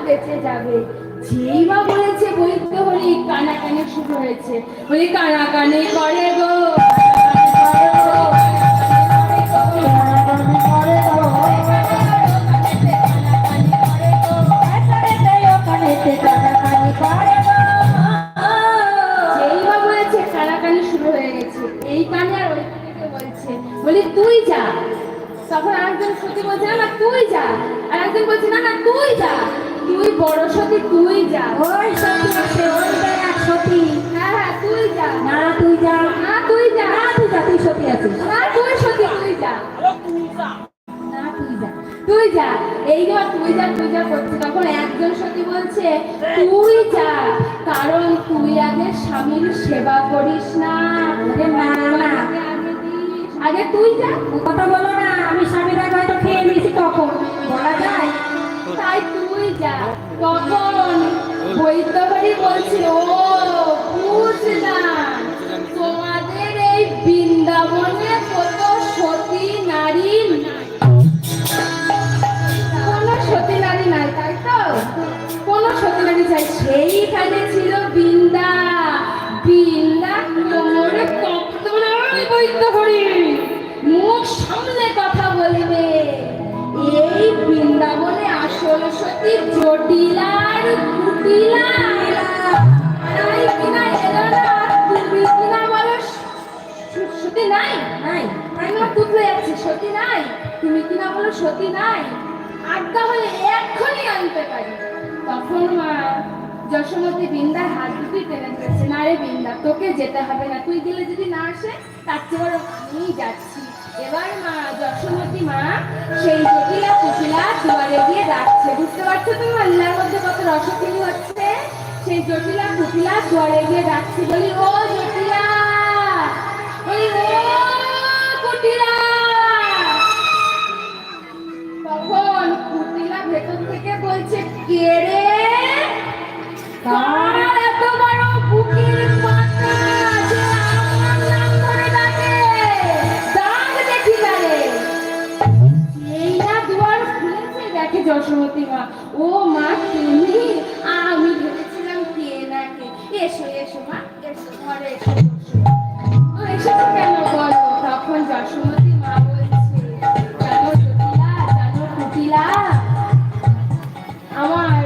বেঁচে যাবে। যেই বা বলেছে বৈদ্য হরি, কানাকানি শুরু হয়েছে। বলি কানাকানি করে গো, যেই বা বলেছে কানাকানি শুরু হয়ে গেছে। এই কানে আর ওই কানে বলছে, বলি তুই যা। তখন আরেকজন সতী বলছে না তুই যা, আর একজন বলছে না না তুই যা, তুই বড় সতী তুই যা। ওই সতী আছে, ওই এক সতী। হ্যাঁ হ্যাঁ তুই যা, না তুই যা, না তুই যা, না তুই যা, তুই সতী আছিস। না তুই সতী তুই যা, না তুই যা, তুই যা। এই যে তুই যা তুই যা করছে, তখন একজন সতী বলছে তুই যা, কারণ তুই আগে স্বামীর সেবা করিস না। না না, আগে তুই যা। কথা বলো না, আমি স্বামীর আগে হয়তো খেয়ে নিয়েছি, তখন বলা যায়। তাই তুই যা। তখন বৈদ্যবাড়ি বলছিল ও বুঝলাম, তোমাদের এই বৃন্দাবনে কত সতী নারী, কোনো সতী নারী নাই, তাই তো? কোন সতী নারী চাই, সেইখানে ছিল বৃন্দা। বৃন্দা কোমরে কথা বলে, বৈদ্যবাড়ি মুখ সামনে কথা বলবে। এই বৃন্দাবনে আসল সতী জটিলার কুটিলা, তাই কিনা এলো না। তুমি কিনা বলো সতী নাই, নাই, তাই না? তুতলে যাচ্ছে সতী নাই, তুমি কিনা বলো সতী নাই। আড্ডা হলে এক্ষুনি আনতে পারি। তখন মা যশোমতী বৃন্দার হাত দুটি টেনে ধরেছে, না রে বৃন্দা তোকে যেতে হবে না, তুই গেলে যদি না আসে তার চেয়ে বড় আমি যাচ্ছি। এবার মা যশোমতী মা সেই জটিলা কুটিলা দুয়ারে গিয়ে ডাকছে। বুঝতে পারছো তুমি আল্লাহর মধ্যে কত রসকিনী হচ্ছে? সেই জটিলা কুটিলা দুয়ারে গিয়ে ডাকছে, বলি ও জটিলা, বলি ও কুটিলা। তখন কুটিলা ভেতর থেকে বলছে কে রে, কার এত বড় বুকের পাতা যে আমার নাম ধরে ডাকে, ডাক দেখি তারে। এই না দুয়ার খুলেছে, দেখে যশোমতী মা। ও মা তুমি, আমি ভেবেছিলাম কে না কে। এসো এসো মা, এসো ঘরে এসো, তো এসেছো কেন বলো? তখন যশোমতী মা বলছে জানো জটিলা, জানো কুটিলা, আমার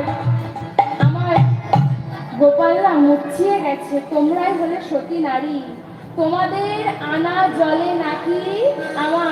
আমার গোপালরা মুছিয়ে গেছে, তোমরাই হলে সতী নারী, তোমাদের আনা জলে নাকি আমার